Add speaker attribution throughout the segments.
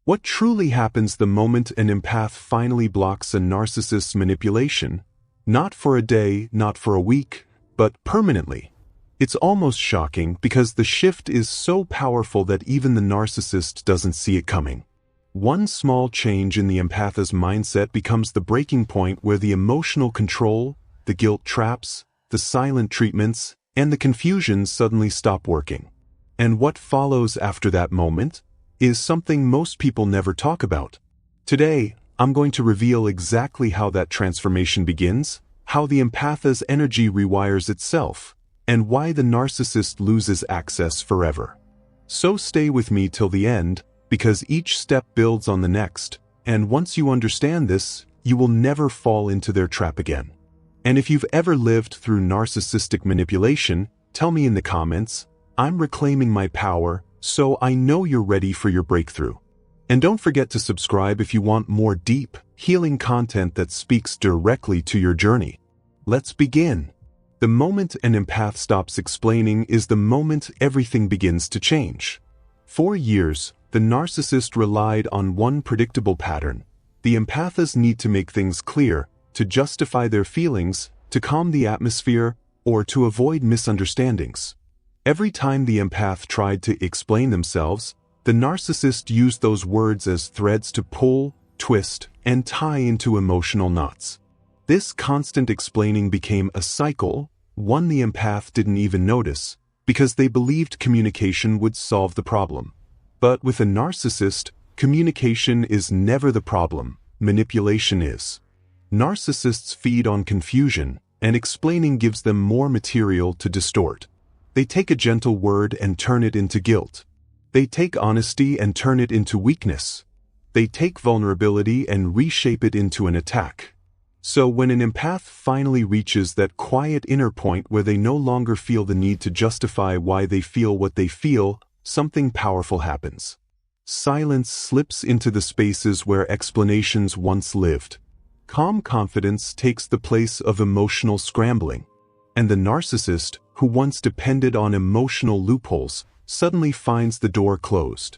Speaker 1: What truly happens the moment an empath finally blocks a narcissist's manipulation? Not for a day, not for a week, but permanently. It's almost shocking because the shift is so powerful that even the narcissist doesn't see it coming. One small change in the empath's mindset becomes the breaking point where the emotional control, the guilt traps, the silent treatments, and the confusion suddenly stop working. And what follows after that moment is something most people never talk about. Today, I'm going to reveal exactly how that transformation begins, how the empath's energy rewires itself, and why the narcissist loses access forever. So stay with me till the end, because each step builds on the next, and once you understand this, you will never fall into their trap again. And if you've ever lived through narcissistic manipulation, tell me in the comments. I'm reclaiming my power, so I know you're ready for your breakthrough. And don't forget to subscribe if you want more deep, healing content that speaks directly to your journey. Let's begin. The moment an empath stops explaining is the moment everything begins to change. For years, the narcissist relied on one predictable pattern. The empath's need to make things clear, to justify their feelings, to calm the atmosphere, or to avoid misunderstandings. Every time the empath tried to explain themselves, the narcissist used those words as threads to pull, twist, and tie into emotional knots. This constant explaining became a cycle, one the empath didn't even notice, because they believed communication would solve the problem. But with a narcissist, communication is never the problem, manipulation is. Narcissists feed on confusion, and explaining gives them more material to distort. They take a gentle word and turn it into guilt. They take honesty and turn it into weakness. They take vulnerability and reshape it into an attack. So when an empath finally reaches that quiet inner point where they no longer feel the need to justify why they feel what they feel, something powerful happens. Silence slips into the spaces where explanations once lived. Calm confidence takes the place of emotional scrambling. And the narcissist, who once depended on emotional loopholes, suddenly finds the door closed.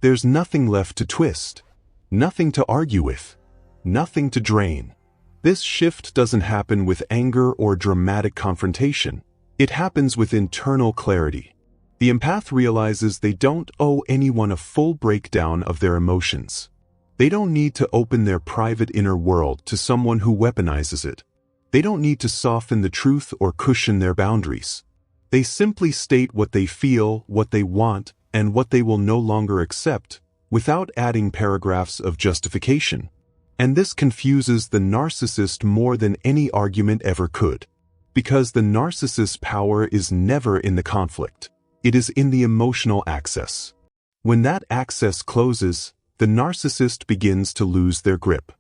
Speaker 1: There's nothing left to twist, nothing to argue with, nothing to drain. This shift doesn't happen with anger or dramatic confrontation. It happens with internal clarity. The empath realizes they don't owe anyone a full breakdown of their emotions. They don't need to open their private inner world to someone who weaponizes it. They don't need to soften the truth or cushion their boundaries. They simply state what they feel, what they want, and what they will no longer accept, without adding paragraphs of justification. And this confuses the narcissist more than any argument ever could. Because the narcissist's power is never in the conflict. It is in the emotional access. When that access closes, the narcissist begins to lose their grip.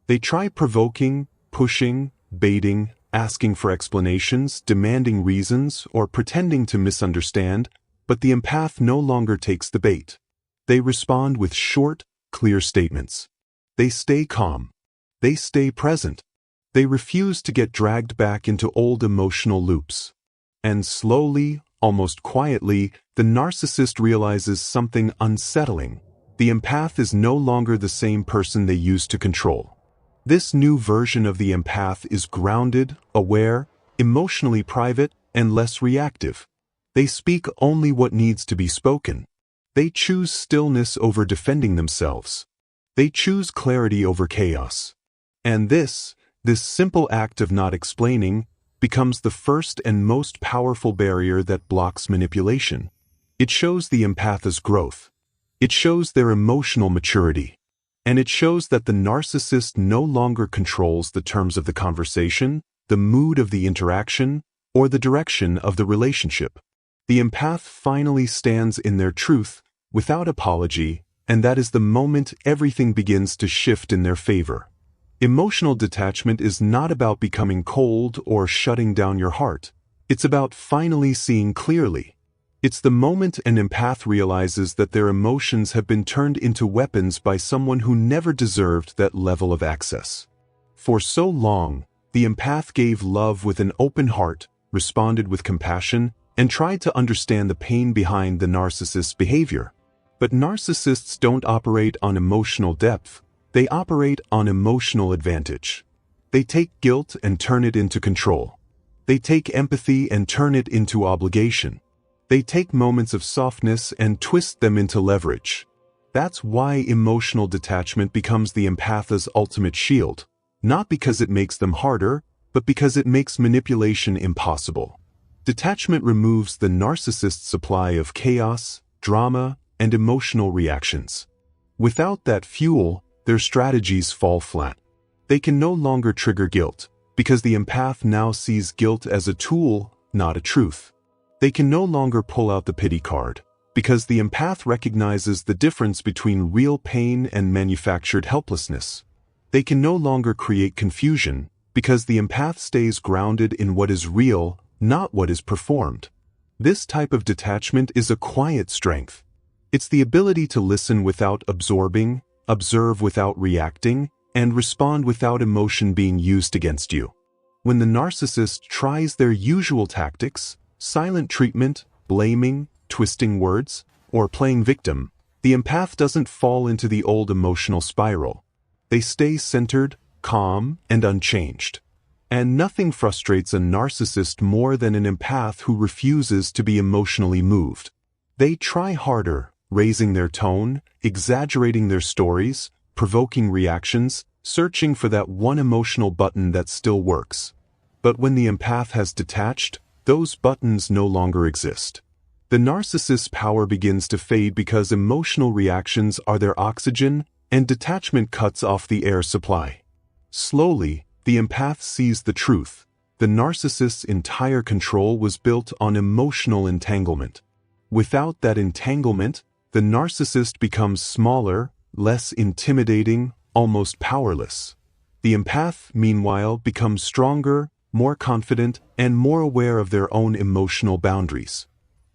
Speaker 1: They try provoking, pushing, baiting, asking for explanations, demanding reasons, or pretending to misunderstand, but the empath no longer takes the bait. They respond with short, clear statements. They stay calm. They stay present. They refuse to get dragged back into old emotional loops. And slowly, almost quietly, the narcissist realizes something unsettling. The empath is no longer the same person they used to control. This new version of the empath is grounded, aware, emotionally private, and less reactive. They speak only what needs to be spoken. They choose stillness over defending themselves. They choose clarity over chaos. And this simple act of not explaining, becomes the first and most powerful barrier that blocks manipulation. It shows the empath's growth. It shows their emotional maturity. And it shows that the narcissist no longer controls the terms of the conversation, the mood of the interaction, or the direction of the relationship. The empath finally stands in their truth, without apology, and that is the moment everything begins to shift in their favor. Emotional detachment is not about becoming cold or shutting down your heart. It's about finally seeing clearly. It's the moment an empath realizes that their emotions have been turned into weapons by someone who never deserved that level of access. For so long, the empath gave love with an open heart, responded with compassion, and tried to understand the pain behind the narcissist's behavior. But narcissists don't operate on emotional depth, they operate on emotional advantage. They take guilt and turn it into control. They take empathy and turn it into obligation. They take moments of softness and twist them into leverage. That's why emotional detachment becomes the empath's ultimate shield, not because it makes them harder, but because it makes manipulation impossible. Detachment removes the narcissist's supply of chaos, drama, and emotional reactions. Without that fuel, their strategies fall flat. They can no longer trigger guilt, because the empath now sees guilt as a tool, not a truth. They can no longer pull out the pity card, because the empath recognizes the difference between real pain and manufactured helplessness. They can no longer create confusion, because the empath stays grounded in what is real, not what is performed. This type of detachment is a quiet strength. It's the ability to listen without absorbing, observe without reacting, and respond without emotion being used against you. When the narcissist tries their usual tactics, silent treatment, blaming, twisting words, or playing victim, the empath doesn't fall into the old emotional spiral. They stay centered, calm, and unchanged. And nothing frustrates a narcissist more than an empath who refuses to be emotionally moved. They try harder, raising their tone, exaggerating their stories, provoking reactions, searching for that one emotional button that still works. But when the empath has detached, those buttons no longer exist. The narcissist's power begins to fade because emotional reactions are their oxygen, and detachment cuts off the air supply. Slowly, the empath sees the truth. The narcissist's entire control was built on emotional entanglement. Without that entanglement, the narcissist becomes smaller, less intimidating, almost powerless. The empath, meanwhile, becomes stronger, more confident, and more aware of their own emotional boundaries.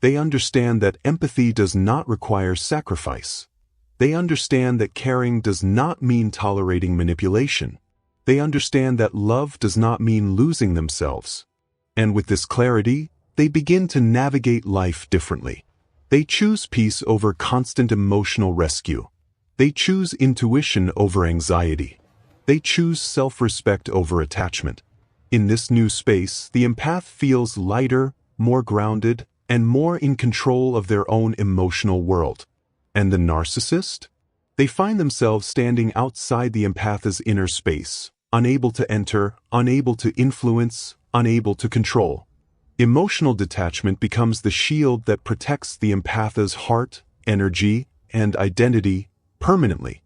Speaker 1: They understand that empathy does not require sacrifice. They understand that caring does not mean tolerating manipulation. They understand that love does not mean losing themselves. And with this clarity, they begin to navigate life differently. They choose peace over constant emotional rescue. They choose intuition over anxiety. They choose self-respect over attachment. In this new space, the empath feels lighter, more grounded, and more in control of their own emotional world. And the narcissist? They find themselves standing outside the empath's inner space, unable to enter, unable to influence, unable to control. Emotional detachment becomes the shield that protects the empath's heart, energy, and identity permanently.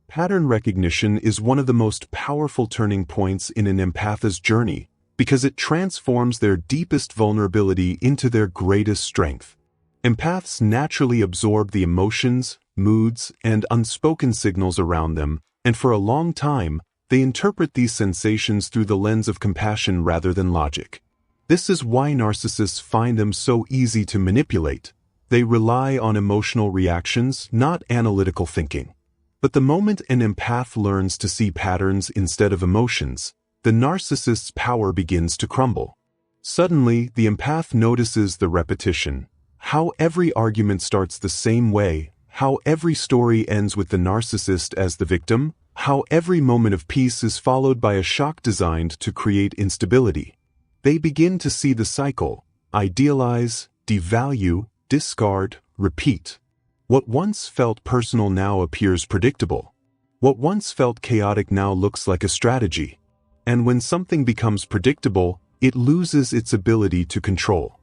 Speaker 1: Pattern recognition is one of the most powerful turning points in an empath's journey because it transforms their deepest vulnerability into their greatest strength. Empaths naturally absorb the emotions, moods, and unspoken signals around them, and for a long time, they interpret these sensations through the lens of compassion rather than logic. This is why narcissists find them so easy to manipulate. They rely on emotional reactions, not analytical thinking. But the moment an empath learns to see patterns instead of emotions, the narcissist's power begins to crumble. Suddenly, the empath notices the repetition. How every argument starts the same way, how every story ends with the narcissist as the victim, how every moment of peace is followed by a shock designed to create instability. They begin to see the cycle: idealize, devalue, discard, repeat. What once felt personal now appears predictable. What once felt chaotic now looks like a strategy. And when something becomes predictable, it loses its ability to control.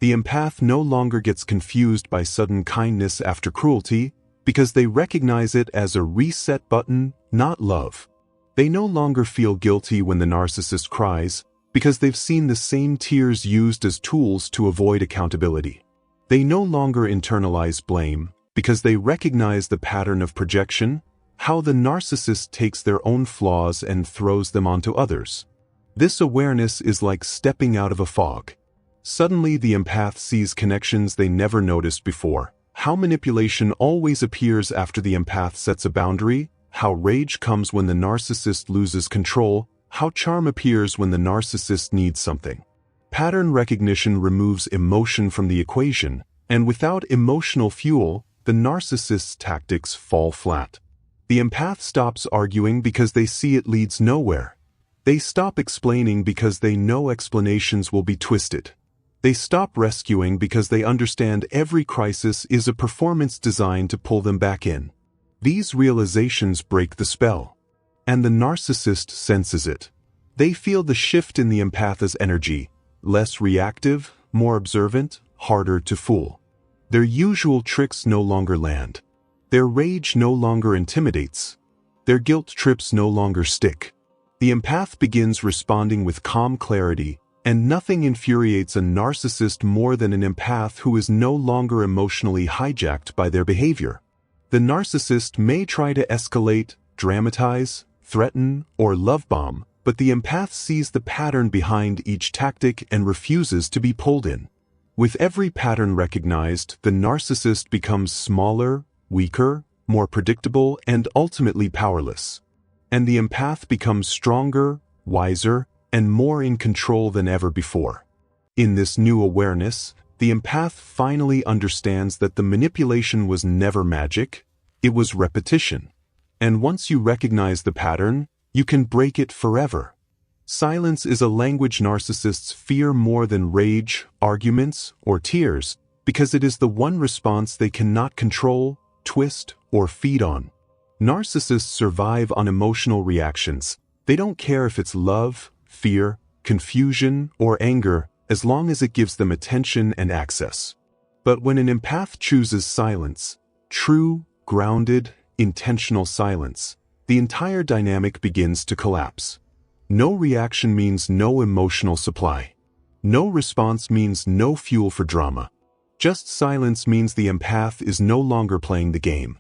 Speaker 1: The empath no longer gets confused by sudden kindness after cruelty, because they recognize it as a reset button, not love. They no longer feel guilty when the narcissist cries, because they've seen the same tears used as tools to avoid accountability. They no longer internalize blame, because they recognize the pattern of projection, how the narcissist takes their own flaws and throws them onto others. This awareness is like stepping out of a fog. Suddenly the empath sees connections they never noticed before. How manipulation always appears after the empath sets a boundary, how rage comes when the narcissist loses control, how charm appears when the narcissist needs something. Pattern recognition removes emotion from the equation, and without emotional fuel, the narcissist's tactics fall flat. The empath stops arguing because they see it leads nowhere. They stop explaining because they know explanations will be twisted. They stop rescuing because they understand every crisis is a performance designed to pull them back in. These realizations break the spell. And the narcissist senses it. They feel the shift in the empath's energy, less reactive, more observant, harder to fool. Their usual tricks no longer land. Their rage no longer intimidates. Their guilt trips no longer stick. The empath begins responding with calm clarity, and nothing infuriates a narcissist more than an empath who is no longer emotionally hijacked by their behavior. The narcissist may try to escalate, dramatize, threaten, or love bomb, but the empath sees the pattern behind each tactic and refuses to be pulled in. With every pattern recognized, the narcissist becomes smaller, weaker, more predictable, and ultimately powerless. And the empath becomes stronger, wiser, and more in control than ever before. In this new awareness, the empath finally understands that the manipulation was never magic, it was repetition. And once you recognize the pattern, you can break it forever. Silence is a language narcissists fear more than rage, arguments, or tears, because it is the one response they cannot control, twist, or feed on. Narcissists survive on emotional reactions. They don't care if it's love, fear, confusion, or anger, as long as it gives them attention and access. But when an empath chooses silence, true, grounded, intentional silence, the entire dynamic begins to collapse. No reaction means no emotional supply. No response means no fuel for drama. Just silence means the empath is no longer playing the game.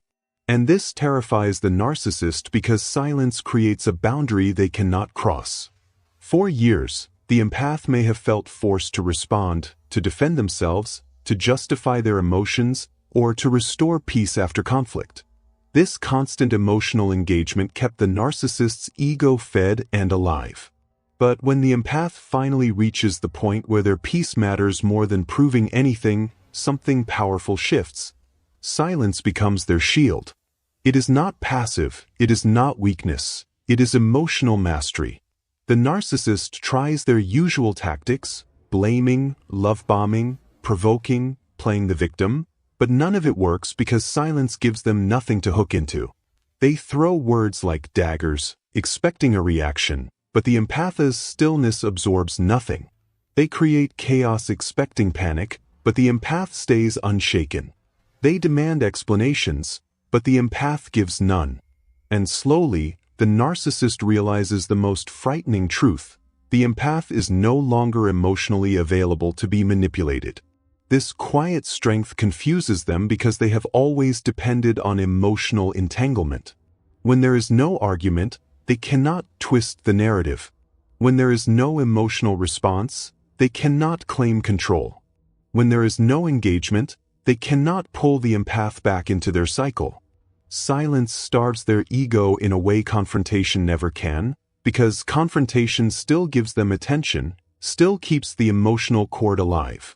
Speaker 1: And this terrifies the narcissist because silence creates a boundary they cannot cross. For years, the empath may have felt forced to respond, to defend themselves, to justify their emotions, or to restore peace after conflict. This constant emotional engagement kept the narcissist's ego fed and alive. But when the empath finally reaches the point where their peace matters more than proving anything, something powerful shifts. Silence becomes their shield. It is not passive, it is not weakness, it is emotional mastery. The narcissist tries their usual tactics, blaming, love-bombing, provoking, playing the victim, but none of it works because silence gives them nothing to hook into. They throw words like daggers, expecting a reaction, but the empath's stillness absorbs nothing. They create chaos expecting panic, but the empath stays unshaken. They demand explanations, but the empath gives none. And slowly, the narcissist realizes the most frightening truth: the empath is no longer emotionally available to be manipulated. This quiet strength confuses them because they have always depended on emotional entanglement. When there is no argument, they cannot twist the narrative. When there is no emotional response, they cannot claim control. When there is no engagement, they cannot pull the empath back into their cycle. Silence starves their ego in a way confrontation never can, because confrontation still gives them attention, still keeps the emotional cord alive.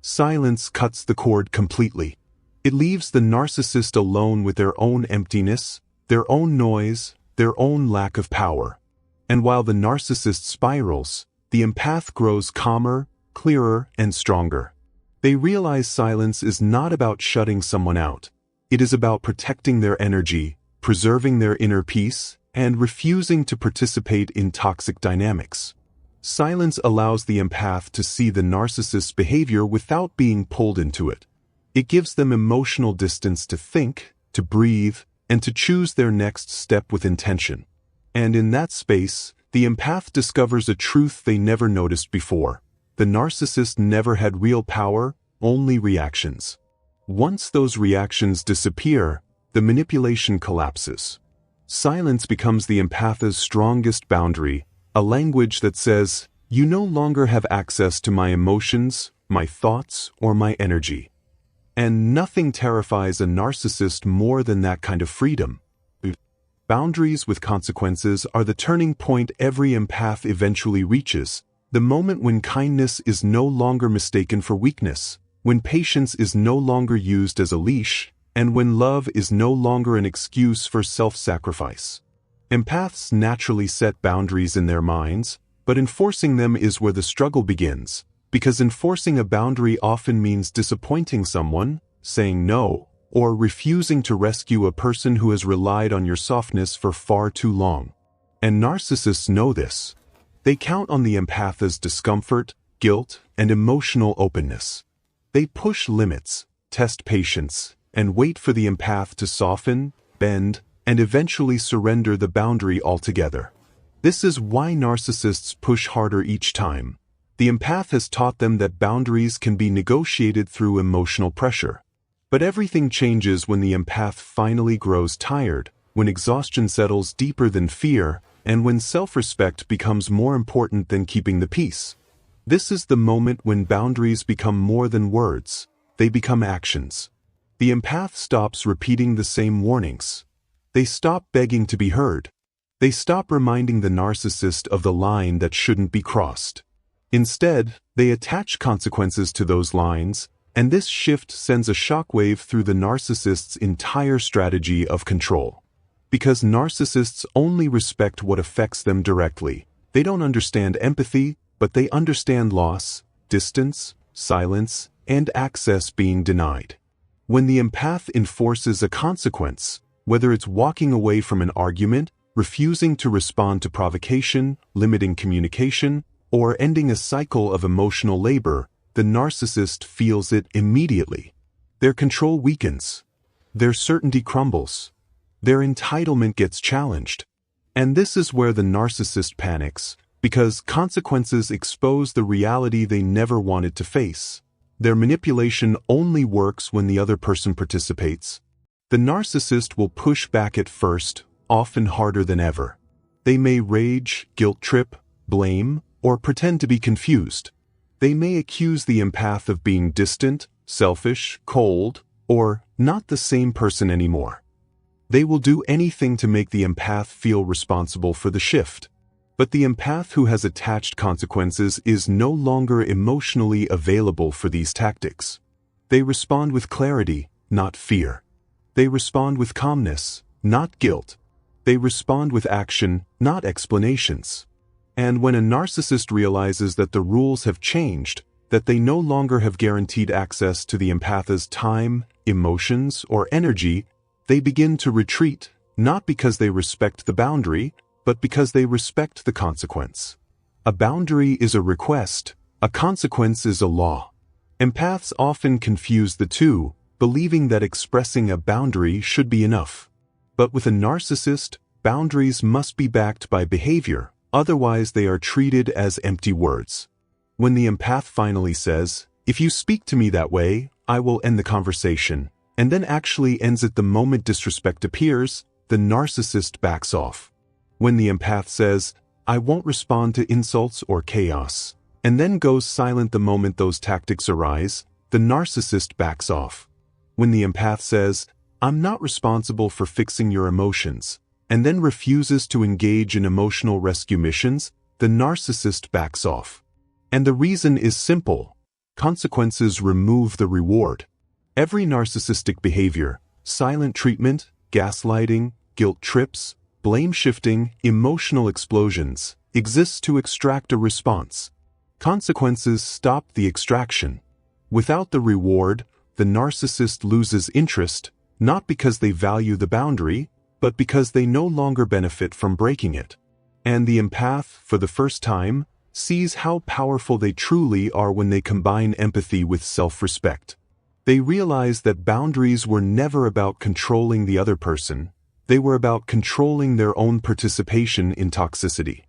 Speaker 1: Silence cuts the cord completely. It leaves the narcissist alone with their own emptiness, their own noise, their own lack of power. And while the narcissist spirals, the empath grows calmer, clearer, and stronger. They realize silence is not about shutting someone out. It is about protecting their energy, preserving their inner peace, and refusing to participate in toxic dynamics. Silence allows the empath to see the narcissist's behavior without being pulled into it. It gives them emotional distance to think, to breathe, and to choose their next step with intention. And in that space, the empath discovers a truth they never noticed before. The narcissist never had real power, only reactions. Once those reactions disappear, the manipulation collapses. Silence becomes the empath's strongest boundary, a language that says, "You no longer have access to my emotions, my thoughts, or my energy." And nothing terrifies a narcissist more than that kind of freedom. Boundaries with consequences are the turning point every empath eventually reaches, the moment when kindness is no longer mistaken for weakness, when patience is no longer used as a leash, and when love is no longer an excuse for self-sacrifice. Empaths naturally set boundaries in their minds, but enforcing them is where the struggle begins, because enforcing a boundary often means disappointing someone, saying no, or refusing to rescue a person who has relied on your softness for far too long. And narcissists know this. They count on the empath's discomfort, guilt, and emotional openness. They push limits, test patience, and wait for the empath to soften, bend, and eventually surrender the boundary altogether. This is why narcissists push harder each time. The empath has taught them that boundaries can be negotiated through emotional pressure. But everything changes when the empath finally grows tired, when exhaustion settles deeper than fear, and when self-respect becomes more important than keeping the peace. This is the moment when boundaries become more than words. They become actions. The empath stops repeating the same warnings. They stop begging to be heard. They stop reminding the narcissist of the line that shouldn't be crossed. Instead, they attach consequences to those lines, and this shift sends a shockwave through the narcissist's entire strategy of control. Because narcissists only respect what affects them directly. They don't understand empathy, but they understand loss, distance, silence, and access being denied. When the empath enforces a consequence, whether it's walking away from an argument, refusing to respond to provocation, limiting communication, or ending a cycle of emotional labor, the narcissist feels it immediately. Their control weakens. Their certainty crumbles. Their entitlement gets challenged. And this is where the narcissist panics, because consequences expose the reality they never wanted to face. Their manipulation only works when the other person participates. The narcissist will push back at first, often harder than ever. They may rage, guilt trip, blame, or pretend to be confused. They may accuse the empath of being distant, selfish, cold, or not the same person anymore. They will do anything to make the empath feel responsible for the shift. But the empath who has attached consequences is no longer emotionally available for these tactics. They respond with clarity, not fear. They respond with calmness, not guilt. They respond with action, not explanations. And when a narcissist realizes that the rules have changed, that they no longer have guaranteed access to the empath's time, emotions, or energy, they begin to retreat, not because they respect the boundary, but because they respect the consequence. A boundary is a request, a consequence is a law. Empaths often confuse the two, believing that expressing a boundary should be enough. But with a narcissist, boundaries must be backed by behavior, otherwise they are treated as empty words. When the empath finally says, "If you speak to me that way, I will end the conversation," and then actually ends it the moment disrespect appears, the narcissist backs off. When the empath says, "I won't respond to insults or chaos," and then goes silent the moment those tactics arise, the narcissist backs off. When the empath says, "I'm not responsible for fixing your emotions," and then refuses to engage in emotional rescue missions, the narcissist backs off. And the reason is simple. Consequences remove the reward. Every narcissistic behavior, silent treatment, gaslighting, guilt trips, blame shifting, emotional explosions, exists to extract a response. Consequences stop the extraction. Without the reward, the narcissist loses interest, not because they value the boundary, but because they no longer benefit from breaking it. And the empath, for the first time, sees how powerful they truly are when they combine empathy with self-respect. They realize that boundaries were never about controlling the other person. They were about controlling their own participation in toxicity.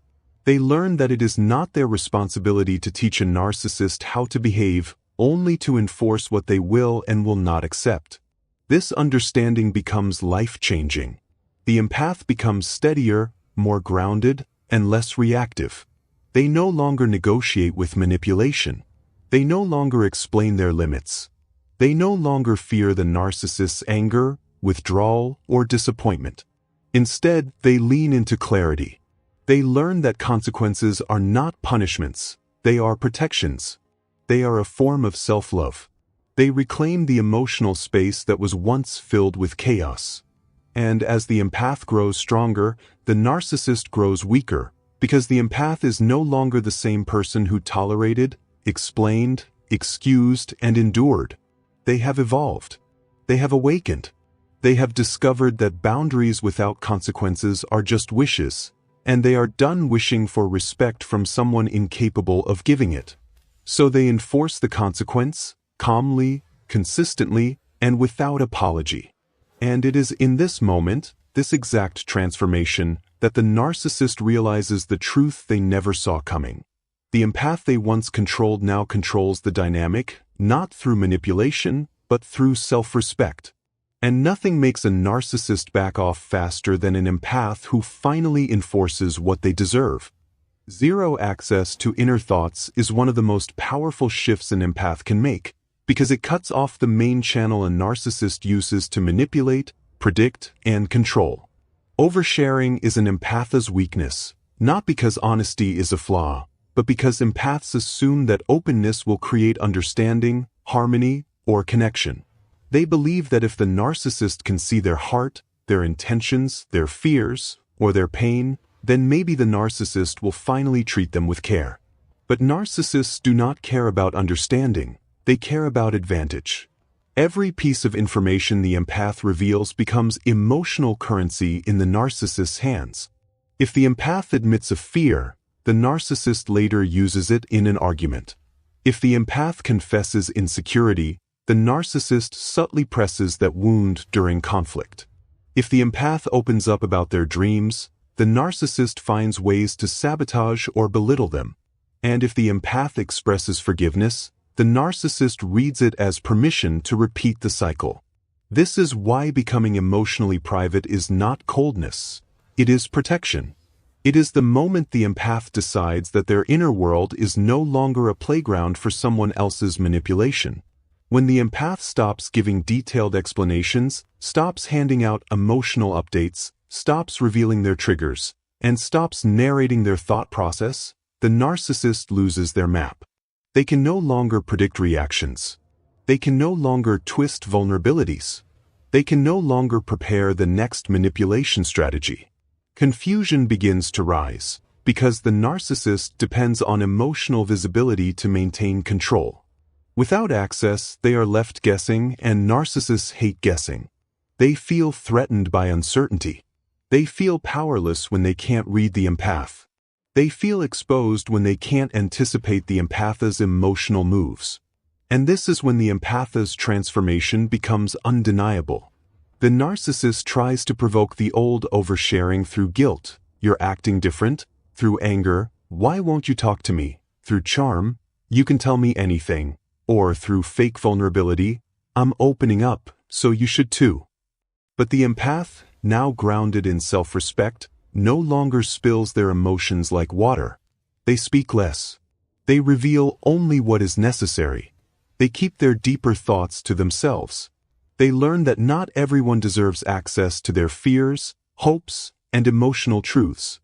Speaker 1: They learn that it is not their responsibility to teach a narcissist how to behave, only to enforce what they will and will not accept. This understanding becomes life-changing. The empath becomes steadier, more grounded, and less reactive. They no longer negotiate with manipulation. They no longer explain their limits. They no longer fear the narcissist's anger, withdrawal, or disappointment. Instead, they lean into clarity. They learn that consequences are not punishments, they are protections. They are a form of self-love. They reclaim the emotional space that was once filled with chaos. And as the empath grows stronger, the narcissist grows weaker, because the empath is no longer the same person who tolerated, explained, excused, and endured. They have evolved. They have awakened. They have discovered that boundaries without consequences are just wishes, and they are done wishing for respect from someone incapable of giving it. So they enforce the consequence, calmly, consistently, and without apology. And it is in this moment, this exact transformation, that the narcissist realizes the truth they never saw coming. The empath they once controlled now controls the dynamic, not through manipulation, but through self-respect. And nothing makes a narcissist back off faster than an empath who finally enforces what they deserve. Zero access to inner thoughts is one of the most powerful shifts an empath can make, because it cuts off the main channel a narcissist uses to manipulate, predict, and control. Oversharing is an empath's weakness, not because honesty is a flaw, but because empaths assume that openness will create understanding, harmony, or connection. They believe that if the narcissist can see their heart, their intentions, their fears, or their pain, then maybe the narcissist will finally treat them with care. But narcissists do not care about understanding, they care about advantage. Every piece of information the empath reveals becomes emotional currency in the narcissist's hands. If the empath admits a fear, the narcissist later uses it in an argument. If the empath confesses insecurity, the narcissist subtly presses that wound during conflict. If the empath opens up about their dreams, the narcissist finds ways to sabotage or belittle them. And if the empath expresses forgiveness, the narcissist reads it as permission to repeat the cycle. This is why becoming emotionally private is not coldness. It is protection. It is the moment the empath decides that their inner world is no longer a playground for someone else's manipulation. When the empath stops giving detailed explanations, stops handing out emotional updates, stops revealing their triggers, and stops narrating their thought process, the narcissist loses their map. They can no longer predict reactions. They can no longer twist vulnerabilities. They can no longer prepare the next manipulation strategy. Confusion begins to rise, because the narcissist depends on emotional visibility to maintain control. Without access, they are left guessing, and narcissists hate guessing. They feel threatened by uncertainty. They feel powerless when they can't read the empath. They feel exposed when they can't anticipate the empath's emotional moves. And this is when the empath's transformation becomes undeniable. The narcissist tries to provoke the old oversharing through guilt. You're acting different. Through anger. Why won't you talk to me? Through charm. You can tell me anything. Or through fake vulnerability. I'm opening up, so you should too. But the empath, now grounded in self-respect, no longer spills their emotions like water. They speak less. They reveal only what is necessary. They keep their deeper thoughts to themselves. They learn that not everyone deserves access to their fears, hopes, and emotional truths.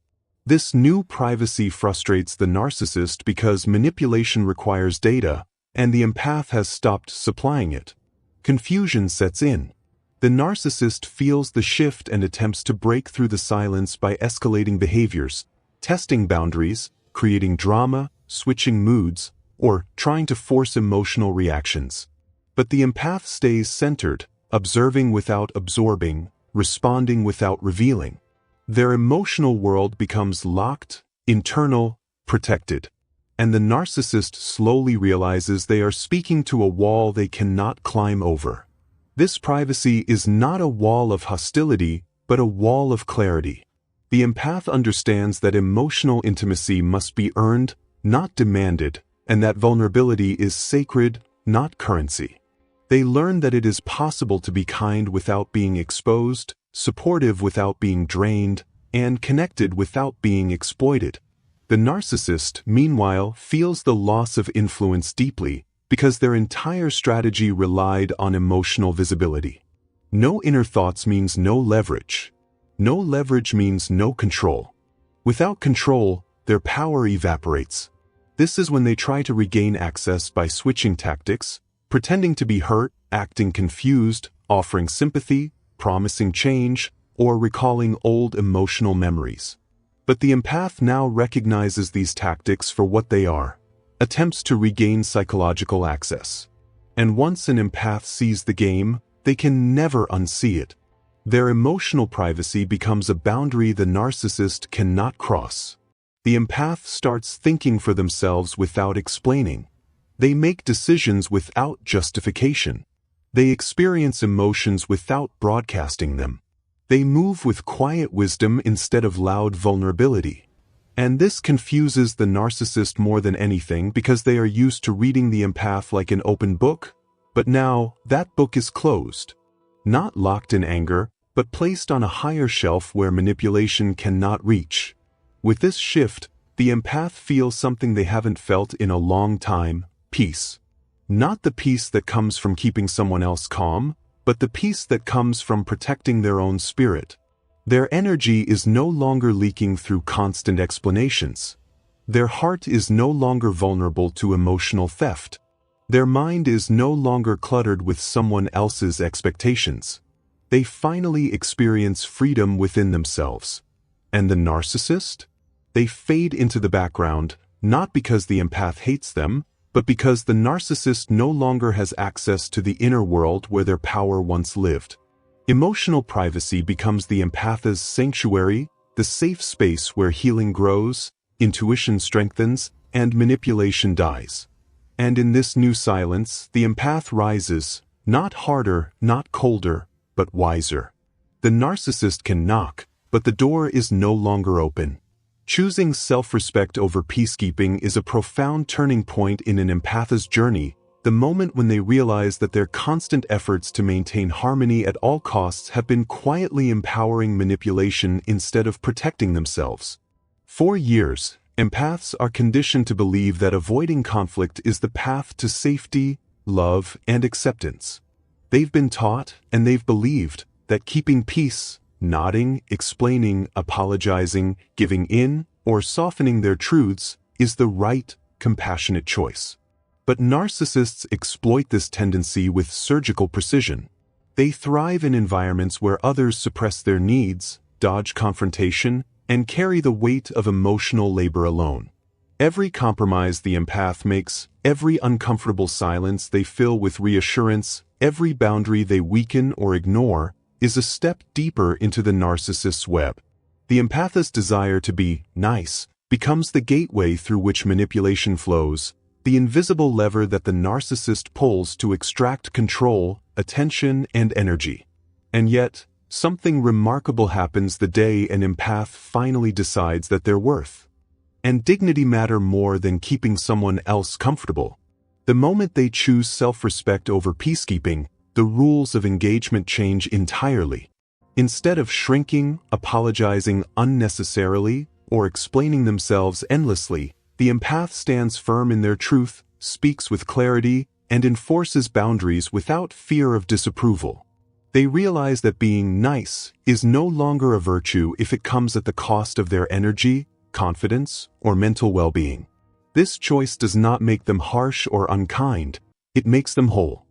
Speaker 1: This new privacy frustrates the narcissist because manipulation requires data, and the empath has stopped supplying it. Confusion sets in. The narcissist feels the shift and attempts to break through the silence by escalating behaviors, testing boundaries, creating drama, switching moods, or trying to force emotional reactions. But the empath stays centered, observing without absorbing, responding without revealing. Their emotional world becomes locked, internal, protected. And the narcissist slowly realizes they are speaking to a wall they cannot climb over. This privacy is not a wall of hostility, but a wall of clarity. The empath understands that emotional intimacy must be earned, not demanded, and that vulnerability is sacred, not currency. They learn that it is possible to be kind without being exposed, supportive without being drained, and connected without being exploited. The narcissist, meanwhile, feels the loss of influence deeply, because their entire strategy relied on emotional visibility. No inner thoughts means no leverage. No leverage means no control. Without control, their power evaporates. This is when they try to regain access by switching tactics, pretending to be hurt, acting confused, offering sympathy, promising change, or recalling old emotional memories. But the empath now recognizes these tactics for what they are: attempts to regain psychological access. And once an empath sees the game, they can never unsee it. Their emotional privacy becomes a boundary the narcissist cannot cross. The empath starts thinking for themselves without explaining. They make decisions without justification. They experience emotions without broadcasting them. They move with quiet wisdom instead of loud vulnerability. And this confuses the narcissist more than anything because they are used to reading the empath like an open book, but now that book is closed. Not locked in anger, but placed on a higher shelf where manipulation cannot reach. With this shift, the empath feels something they haven't felt in a long time: peace. Not the peace that comes from keeping someone else calm, but the peace that comes from protecting their own spirit. Their energy is no longer leaking through constant explanations. Their heart is no longer vulnerable to emotional theft. Their mind is no longer cluttered with someone else's expectations. They finally experience freedom within themselves. And the narcissist? They fade into the background, not because the empath hates them, but because the narcissist no longer has access to the inner world where their power once lived. Emotional privacy becomes the empath's sanctuary, the safe space where healing grows, intuition strengthens, and manipulation dies. And in this new silence, the empath rises, not harder, not colder, but wiser. The narcissist can knock, but the door is no longer open. Choosing self-respect over peacekeeping is a profound turning point in an empath's journey, the moment when they realize that their constant efforts to maintain harmony at all costs have been quietly empowering manipulation instead of protecting themselves. For years, empaths are conditioned to believe that avoiding conflict is the path to safety, love, and acceptance. They've been taught, and they've believed, that keeping peace, nodding, explaining, apologizing, giving in, or softening their truths is the right, compassionate choice. But narcissists exploit this tendency with surgical precision. They thrive in environments where others suppress their needs, dodge confrontation, and carry the weight of emotional labor alone. Every compromise the empath makes, every uncomfortable silence they fill with reassurance, every boundary they weaken or ignore, is a step deeper into the narcissist's web. The empath's desire to be nice becomes the gateway through which manipulation flows, the invisible lever that the narcissist pulls to extract control, attention, and energy. And yet, something remarkable happens the day an empath finally decides that their worth and dignity matter more than keeping someone else comfortable. The moment they choose self-respect over peacekeeping, the rules of engagement change entirely. Instead of shrinking, apologizing unnecessarily, or explaining themselves endlessly, the empath stands firm in their truth, speaks with clarity, and enforces boundaries without fear of disapproval. They realize that being nice is no longer a virtue if it comes at the cost of their energy, confidence, or mental well-being. This choice does not make them harsh or unkind, it makes them whole.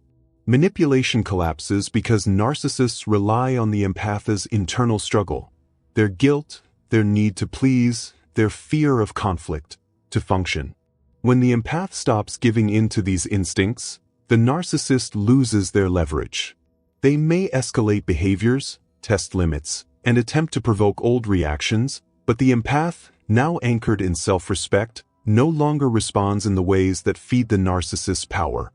Speaker 1: Manipulation collapses because narcissists rely on the empath's internal struggle, their guilt, their need to please, their fear of conflict, to function. When the empath stops giving in to these instincts, the narcissist loses their leverage. They may escalate behaviors, test limits, and attempt to provoke old reactions, but the empath, now anchored in self-respect, no longer responds in the ways that feed the narcissist's power.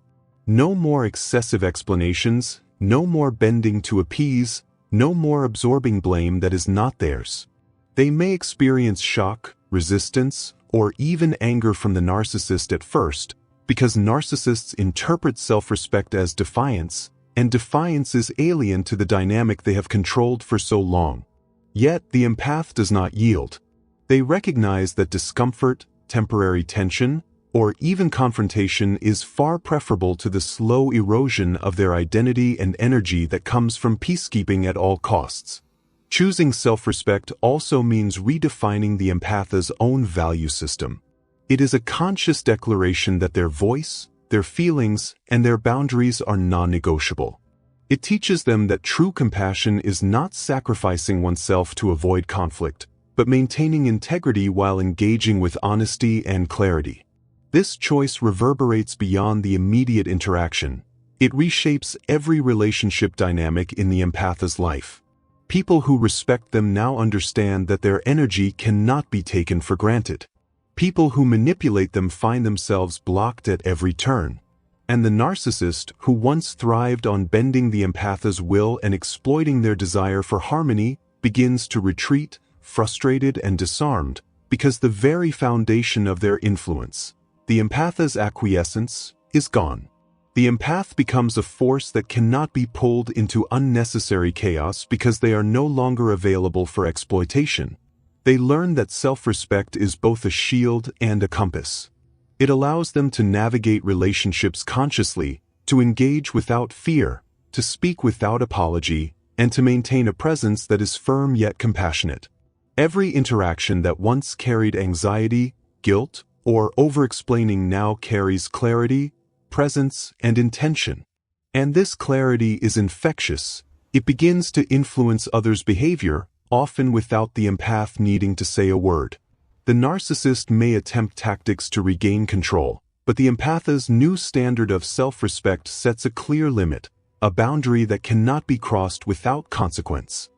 Speaker 1: No more excessive explanations, no more bending to appease, no more absorbing blame that is not theirs. They may experience shock, resistance, or even anger from the narcissist at first, because narcissists interpret self-respect as defiance, and defiance is alien to the dynamic they have controlled for so long. Yet the empath does not yield. They recognize that discomfort, temporary tension, or even confrontation is far preferable to the slow erosion of their identity and energy that comes from peacekeeping at all costs. Choosing self-respect also means redefining the empath's own value system. It is a conscious declaration that their voice, their feelings, and their boundaries are non-negotiable. It teaches them that true compassion is not sacrificing oneself to avoid conflict, but maintaining integrity while engaging with honesty and clarity. This choice reverberates beyond the immediate interaction. It reshapes every relationship dynamic in the empath's life. People who respect them now understand that their energy cannot be taken for granted. People who manipulate them find themselves blocked at every turn. And the narcissist, who once thrived on bending the empath's will and exploiting their desire for harmony, begins to retreat, frustrated and disarmed, because the very foundation of their influence, the empath's acquiescence, is gone. The empath becomes a force that cannot be pulled into unnecessary chaos because they are no longer available for exploitation. They learn that self-respect is both a shield and a compass. It allows them to navigate relationships consciously, to engage without fear, to speak without apology, and to maintain a presence that is firm yet compassionate. Every interaction that once carried anxiety, guilt, or over-explaining now carries clarity, presence, and intention. And this clarity is infectious. It begins to influence others' behavior, often without the empath needing to say a word. The narcissist may attempt tactics to regain control, but the empath's new standard of self-respect sets a clear limit, a boundary that cannot be crossed without consequence.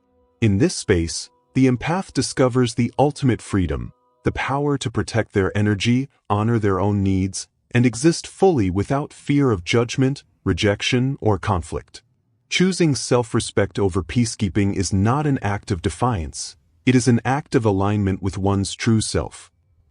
Speaker 1: In this space, the empath discovers the ultimate freedom, the power to protect their energy, honor their own needs, and exist fully without fear of judgment, rejection, or conflict. Choosing self-respect over peacekeeping is not an act of defiance. It is an act of alignment with one's true self.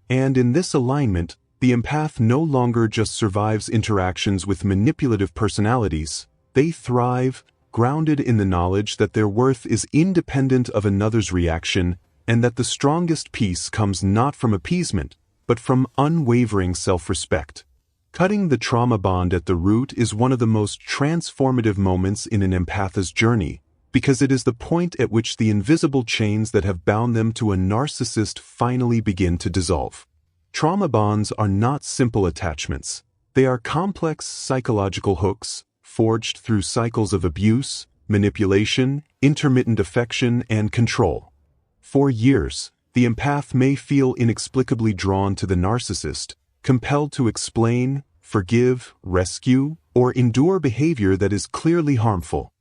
Speaker 1: And in this alignment, the empath no longer just survives interactions with manipulative personalities. They thrive, grounded in the knowledge that their worth is independent of another's reaction, and that the strongest peace comes not from appeasement, but from unwavering self-respect. Cutting the trauma bond at the root is one of the most transformative moments in an empath's journey, because it is the point at which the invisible chains that have bound them to a narcissist finally begin to dissolve. Trauma bonds are not simple attachments. They are complex psychological hooks, forged through cycles of abuse, manipulation, intermittent affection, and control. For years, the empath may feel inexplicably drawn to the narcissist, compelled to explain, forgive, rescue, or endure behavior that is clearly harmful.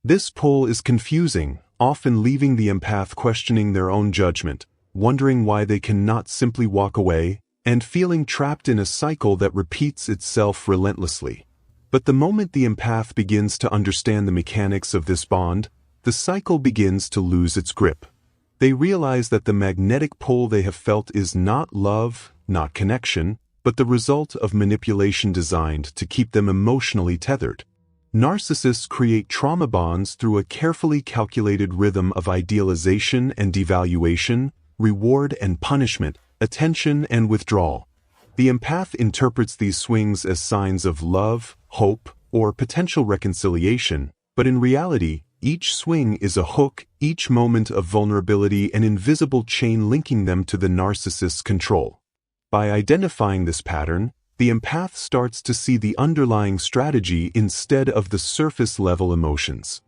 Speaker 1: This pull is confusing, often leaving the empath questioning their own judgment, wondering why they cannot simply walk away, and feeling trapped in a cycle that repeats itself relentlessly. But the moment the empath begins to understand the mechanics of this bond, the cycle begins to lose its grip. They realize that the magnetic pull they have felt is not love, not connection, but the result of manipulation designed to keep them emotionally tethered. Narcissists create trauma bonds through a carefully calculated rhythm of idealization and devaluation, reward and punishment, attention and withdrawal. The empath interprets these swings as signs of love, hope, or potential reconciliation, but in reality, each swing is a hook, each moment of vulnerability an invisible chain linking them to the narcissist's control. By identifying this pattern, the empath starts to see the underlying strategy instead of the surface-level emotions.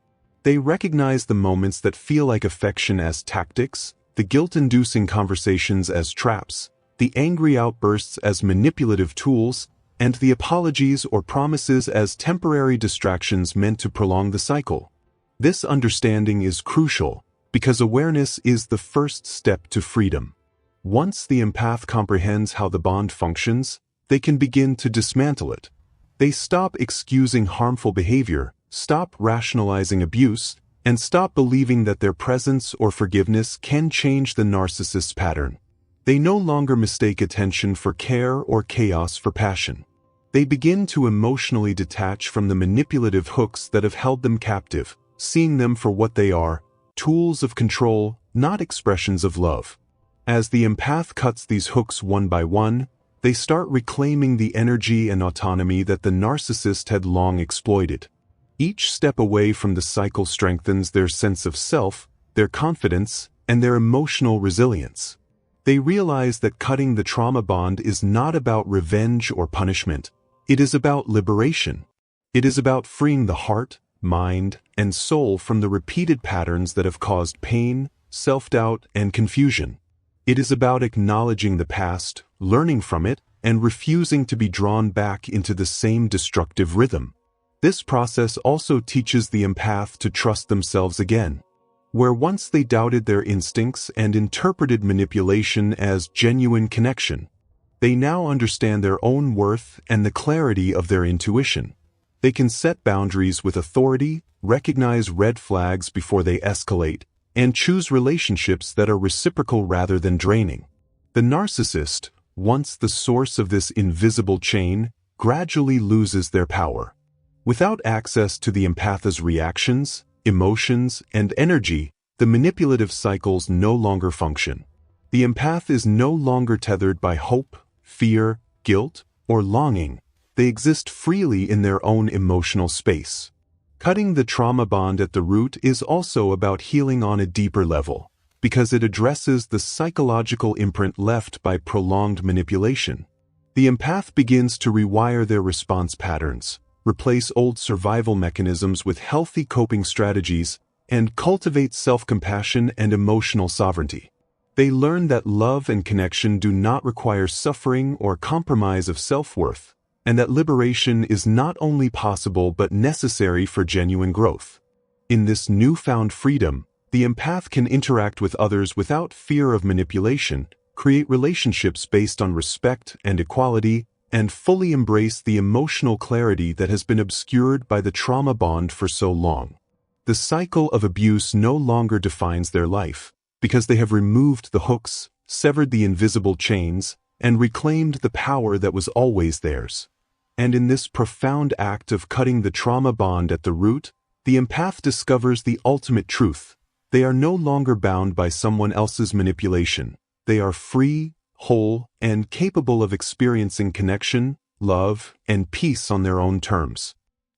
Speaker 1: They recognize the moments that feel like affection as tactics, the guilt-inducing conversations as traps, the angry outbursts as manipulative tools, and the apologies or promises as temporary distractions meant to prolong the cycle. This understanding is crucial, because awareness is the first step to freedom. Once the empath comprehends how the bond functions, they can begin to dismantle it. They stop excusing harmful behavior, stop rationalizing abuse, and stop believing that their presence or forgiveness can change the narcissist's pattern. They no longer mistake attention for care or chaos for passion. They begin to emotionally detach from the manipulative hooks that have held them captive, seeing them for what they are, tools of control, not expressions of love. As the empath cuts these hooks one by one, they start reclaiming the energy and autonomy that the narcissist had long exploited. Each step away from the cycle strengthens their sense of self, their confidence, and their emotional resilience. They realize that cutting the trauma bond is not about revenge or punishment. It is about liberation. It is about freeing the heart, mind, and soul from the repeated patterns that have caused pain, self-doubt, and confusion. It is about acknowledging the past, learning from it, and refusing to be drawn back into the same destructive rhythm. This process also teaches the empath to trust themselves again. Where once they doubted their instincts and interpreted manipulation as genuine connection, they now understand their own worth and the clarity of their intuition. They can set boundaries with authority, recognize red flags before they escalate, and choose relationships that are reciprocal rather than draining. The narcissist, once the source of this invisible chain, gradually loses their power. Without access to the empath's reactions, emotions, and energy, the manipulative cycles no longer function. The empath is no longer tethered by hope, fear, guilt, or longing. They exist freely in their own emotional space. Cutting the trauma bond at the root is also about healing on a deeper level, because it addresses the psychological imprint left by prolonged manipulation. The empath begins to rewire their response patterns, replace old survival mechanisms with healthy coping strategies, and cultivate self-compassion and emotional sovereignty. They learn that love and connection do not require suffering or compromise of self-worth, and that liberation is not only possible but necessary for genuine growth. In this newfound freedom, the empath can interact with others without fear of manipulation, create relationships based on respect and equality, and fully embrace the emotional clarity that has been obscured by the trauma bond for so long. The cycle of abuse no longer defines their life, because they have removed the hooks, severed the invisible chains, and reclaimed the power that was always theirs. And in this profound act of cutting the trauma bond at the root, the empath discovers the ultimate truth. They are no longer bound by someone else's manipulation. They are free, whole, and capable of experiencing connection, love, and peace on their own terms.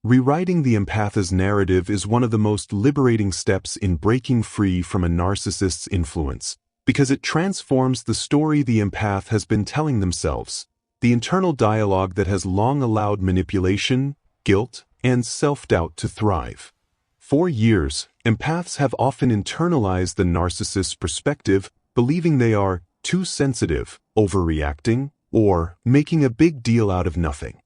Speaker 1: Rewriting the empath's narrative is one of the most liberating steps in breaking free from a narcissist's influence, because it transforms the story the empath has been telling themselves, the internal dialogue that has long allowed manipulation, guilt, and self-doubt to thrive. For years, empaths have often internalized the narcissist's perspective, believing they are too sensitive, overreacting, or making a big deal out of nothing.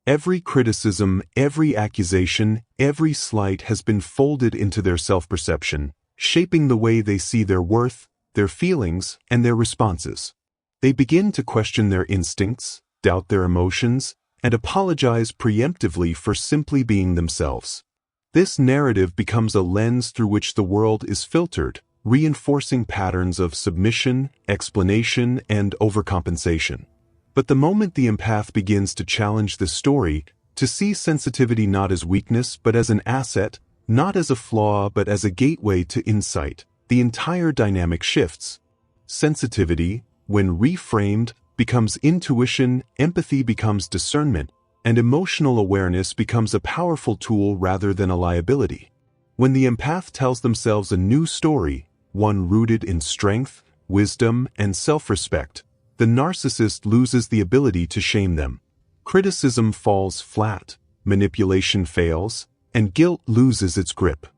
Speaker 1: Every criticism, every accusation, every slight has been folded into their self-perception, shaping the way they see their worth, their feelings, and their responses. They begin to question their instincts, doubt their emotions, and apologize preemptively for simply being themselves. This narrative becomes a lens through which the world is filtered, reinforcing patterns of submission, explanation, and overcompensation. But the moment the empath begins to challenge this story, to see sensitivity not as weakness but as an asset, not as a flaw but as a gateway to insight, the entire dynamic shifts. Sensitivity, when reframed, becomes intuition, empathy becomes discernment, and emotional awareness becomes a powerful tool rather than a liability. When the empath tells themselves a new story, one rooted in strength, wisdom, and self-respect, the narcissist loses the ability to shame them. Criticism falls flat, manipulation fails, and guilt loses its grip.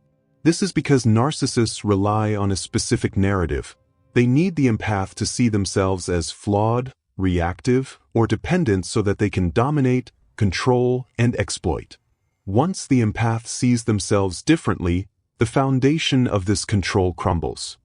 Speaker 1: This is because narcissists rely on a specific narrative. They need the empath to see themselves as flawed, reactive, or dependent so that they can dominate, control, and exploit. Once the empath sees themselves differently, the foundation of this control crumbles.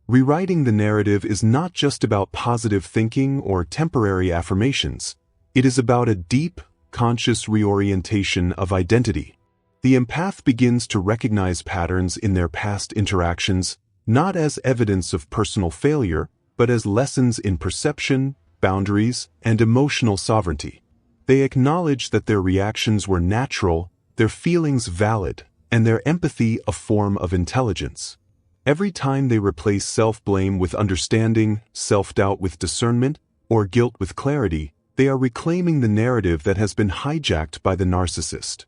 Speaker 1: Rewriting the narrative is not just about positive thinking or temporary affirmations. It is about a deep, conscious reorientation of identity. The empath begins to recognize patterns in their past interactions, not as evidence of personal failure, but as lessons in perception, boundaries, and emotional sovereignty. They acknowledge that their reactions were natural, their feelings valid, and their empathy a form of intelligence. Every time they replace self-blame with understanding, self-doubt with discernment, or guilt with clarity, they are reclaiming the narrative that has been hijacked by the narcissist.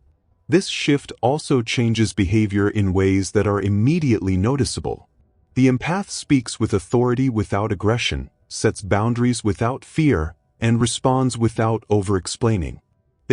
Speaker 1: This shift also changes behavior in ways that are immediately noticeable. The empath speaks with authority without aggression, sets boundaries without fear, and responds without over-explaining.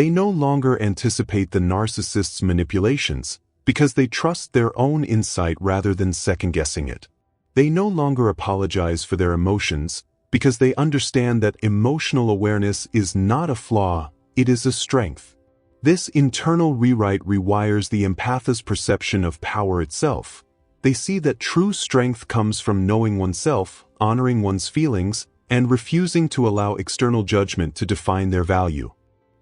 Speaker 1: They no longer anticipate the narcissist's manipulations, because they trust their own insight rather than second-guessing it. They no longer apologize for their emotions, because they understand that emotional awareness is not a flaw, it is a strength. This internal rewrite rewires the empath's perception of power itself. They see that true strength comes from knowing oneself, honoring one's feelings, and refusing to allow external judgment to define their value.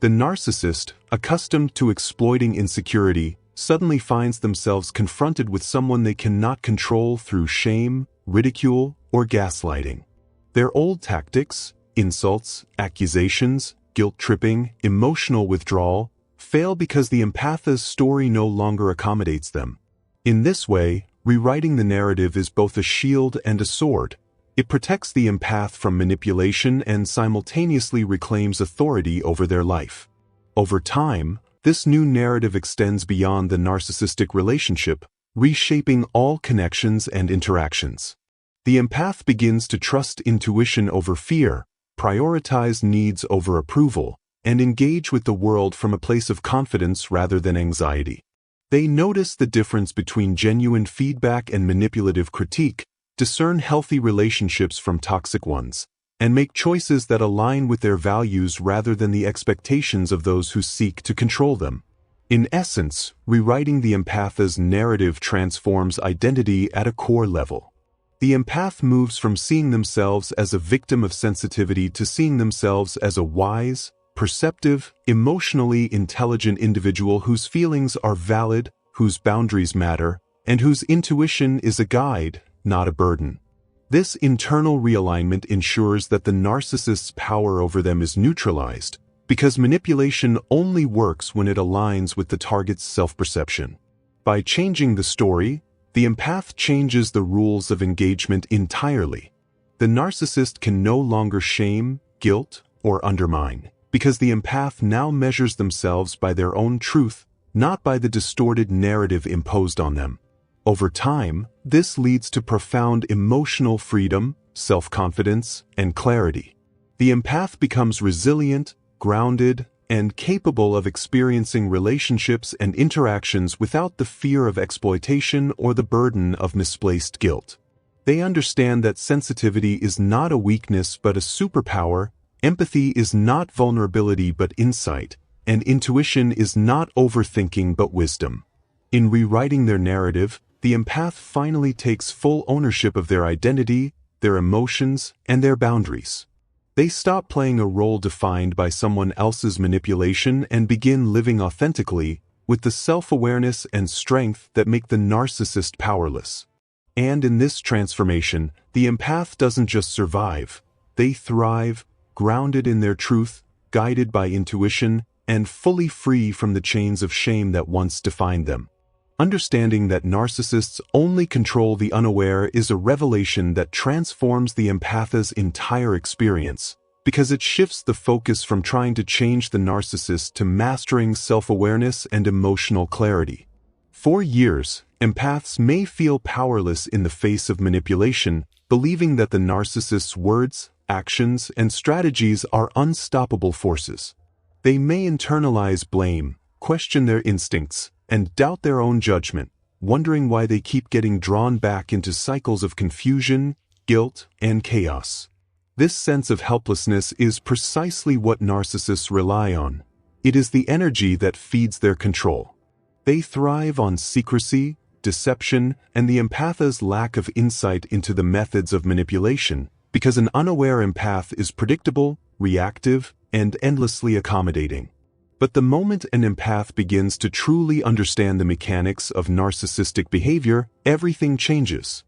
Speaker 1: The narcissist, accustomed to exploiting insecurity, suddenly finds themselves confronted with someone they cannot control through shame, ridicule, or gaslighting. Their old tactics, insults, accusations, guilt-tripping, emotional withdrawal, fail because the empath's story no longer accommodates them. In this way, rewriting the narrative is both a shield and a sword. It protects the empath from manipulation and simultaneously reclaims authority over their life. Over time, this new narrative extends beyond the narcissistic relationship, reshaping all connections and interactions. The empath begins to trust intuition over fear, prioritize needs over approval, and engage with the world from a place of confidence rather than anxiety. They notice the difference between genuine feedback and manipulative critique, discern healthy relationships from toxic ones, and make choices that align with their values rather than the expectations of those who seek to control them. In essence, rewriting the empath's narrative transforms identity at a core level. The empath moves from seeing themselves as a victim of sensitivity to seeing themselves as a wise, perceptive, emotionally intelligent individual whose feelings are valid, whose boundaries matter, and whose intuition is a guide, not a burden. This internal realignment ensures that the narcissist's power over them is neutralized, because manipulation only works when it aligns with the target's self-perception. By changing the story, the empath changes the rules of engagement entirely. The narcissist can no longer shame, guilt, or undermine, because the empath now measures themselves by their own truth, not by the distorted narrative imposed on them. Over time, this leads to profound emotional freedom, self-confidence, and clarity. The empath becomes resilient, grounded, and capable of experiencing relationships and interactions without the fear of exploitation or the burden of misplaced guilt. They understand that sensitivity is not a weakness but a superpower, empathy is not vulnerability but insight, and intuition is not overthinking but wisdom. In rewriting their narrative, the empath finally takes full ownership of their identity, their emotions, and their boundaries. They stop playing a role defined by someone else's manipulation and begin living authentically, with the self-awareness and strength that make the narcissist powerless. And in this transformation, the empath doesn't just survive, they thrive, grounded in their truth, guided by intuition, and fully free from the chains of shame that once defined them. Understanding that narcissists only control the unaware is a revelation that transforms the empath's entire experience, because it shifts the focus from trying to change the narcissist to mastering self-awareness and emotional clarity. For years, empaths may feel powerless in the face of manipulation, believing that the narcissist's words, actions, and strategies are unstoppable forces. They may internalize blame, question their instincts, and doubt their own judgment, wondering why they keep getting drawn back into cycles of confusion, guilt, and chaos. This sense of helplessness is precisely what narcissists rely on. It is the energy that feeds their control. They thrive on secrecy, deception, and the empath's lack of insight into the methods of manipulation, because an unaware empath is predictable, reactive, and endlessly accommodating. But the moment an empath begins to truly understand the mechanics of narcissistic behavior, everything changes.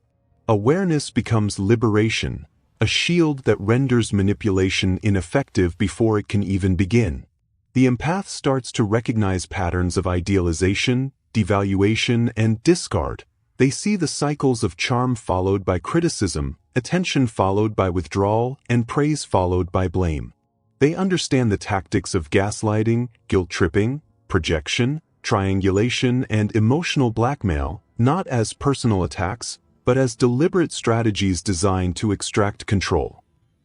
Speaker 1: Awareness becomes liberation, a shield that renders manipulation ineffective before it can even begin. The empath starts to recognize patterns of idealization, devaluation, and discard. They see the cycles of charm followed by criticism, attention followed by withdrawal, and praise followed by blame. They understand the tactics of gaslighting, guilt-tripping, projection, triangulation, and emotional blackmail, not as personal attacks, but as deliberate strategies designed to extract control.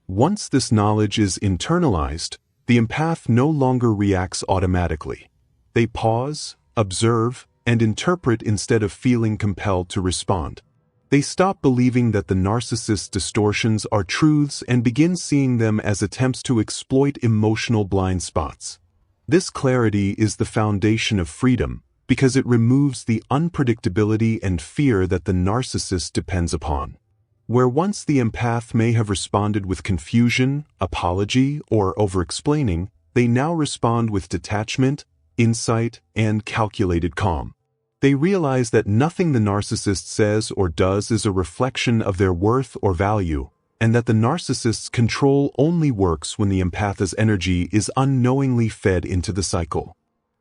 Speaker 1: Once this knowledge is internalized, the empath no longer reacts automatically. They pause, observe, and interpret instead of feeling compelled to respond. They stop believing that the narcissist's distortions are truths and begin seeing them as attempts to exploit emotional blind spots. This clarity is the foundation of freedom because it removes the unpredictability and fear that the narcissist depends upon. Where once the empath may have responded with confusion, apology, or over-explaining, they now respond with detachment, insight, and calculated calm. They realize that nothing the narcissist says or does is a reflection of their worth or value, and that the narcissist's control only works when the empath's energy is unknowingly fed into the cycle.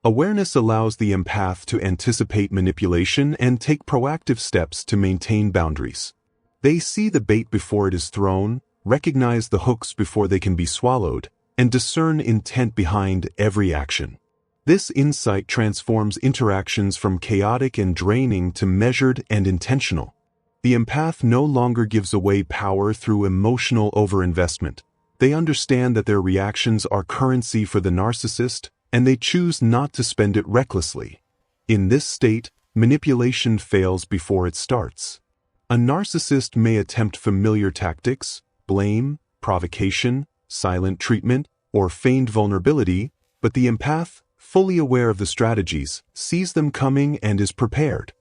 Speaker 1: Awareness allows the empath to anticipate manipulation and take proactive steps to maintain boundaries. They see the bait before it is thrown, recognize the hooks before they can be swallowed, and discern intent behind every action. This insight transforms interactions from chaotic and draining to measured and intentional. The empath no longer gives away power through emotional overinvestment. They understand that their reactions are currency for the narcissist, and they choose not to spend it recklessly. In this state, manipulation fails before it starts. A narcissist may attempt familiar tactics, blame, provocation, silent treatment, or feigned vulnerability, but the empath, fully aware of the strategies, sees them coming and is prepared.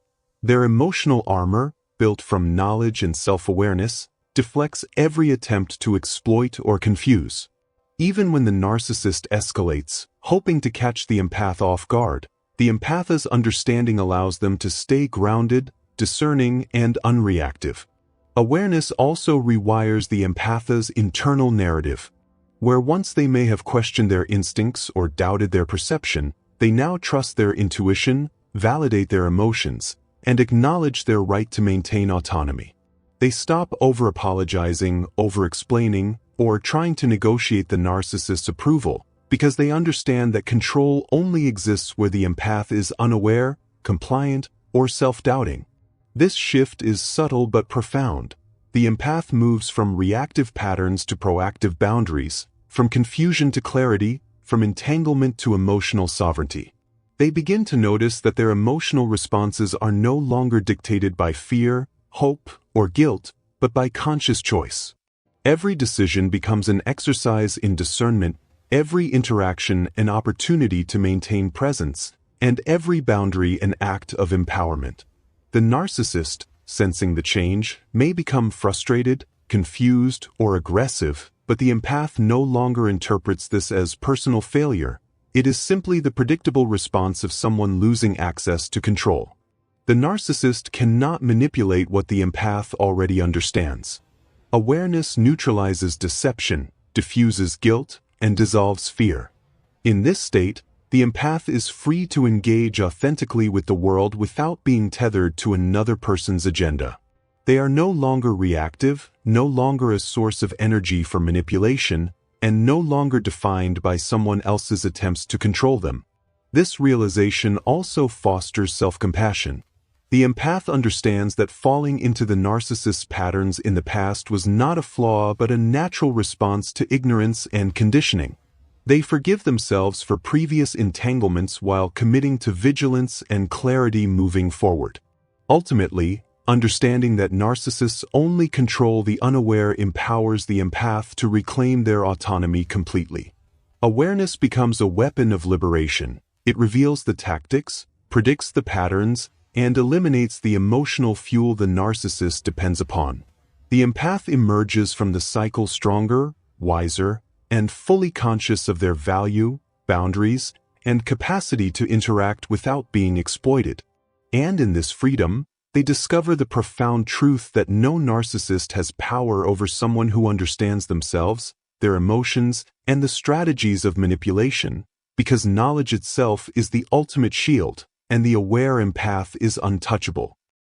Speaker 1: Their emotional armor, built from knowledge and self-awareness, deflects every attempt to exploit or confuse. Even when the narcissist escalates, hoping to catch the empath off guard, the empath's understanding allows them to stay grounded, discerning, and unreactive. Awareness also rewires the empath's internal narrative. Where once they may have questioned their instincts or doubted their perception, they now trust their intuition, validate their emotions, and acknowledge their right to maintain autonomy. They stop over-apologizing, over-explaining, or trying to negotiate the narcissist's approval because they understand that control only exists where the empath is unaware, compliant, or self-doubting. This shift is subtle but profound. The empath moves from reactive patterns to proactive boundaries, from confusion to clarity, from entanglement to emotional sovereignty. They begin to notice that their emotional responses are no longer dictated by fear, hope, or guilt, but by conscious choice. Every decision becomes an exercise in discernment, every interaction an opportunity to maintain presence, and every boundary an act of empowerment. The narcissist, sensing the change, may become frustrated, confused, or aggressive, but the empath no longer interprets this as personal failure. It is simply the predictable response of someone losing access to control. The narcissist cannot manipulate what the empath already understands. Awareness neutralizes deception, diffuses guilt, and dissolves fear. In this state, the empath is free to engage authentically with the world without being tethered to another person's agenda. They are no longer reactive, no longer a source of energy for manipulation, and no longer defined by someone else's attempts to control them. This realization also fosters self-compassion. The empath understands that falling into the narcissist's patterns in the past was not a flaw but a natural response to ignorance and conditioning. They forgive themselves for previous entanglements while committing to vigilance and clarity moving forward. Ultimately, understanding that narcissists only control the unaware empowers the empath to reclaim their autonomy completely. Awareness becomes a weapon of liberation. It reveals the tactics, predicts the patterns, and eliminates the emotional fuel the narcissist depends upon. The empath emerges from the cycle stronger, wiser, and fully conscious of their value, boundaries, and capacity to interact without being exploited. And in this freedom, they discover the profound truth that no narcissist has power over someone who understands themselves, their emotions, and the strategies of manipulation, because knowledge itself is the ultimate shield, and the aware empath is untouchable.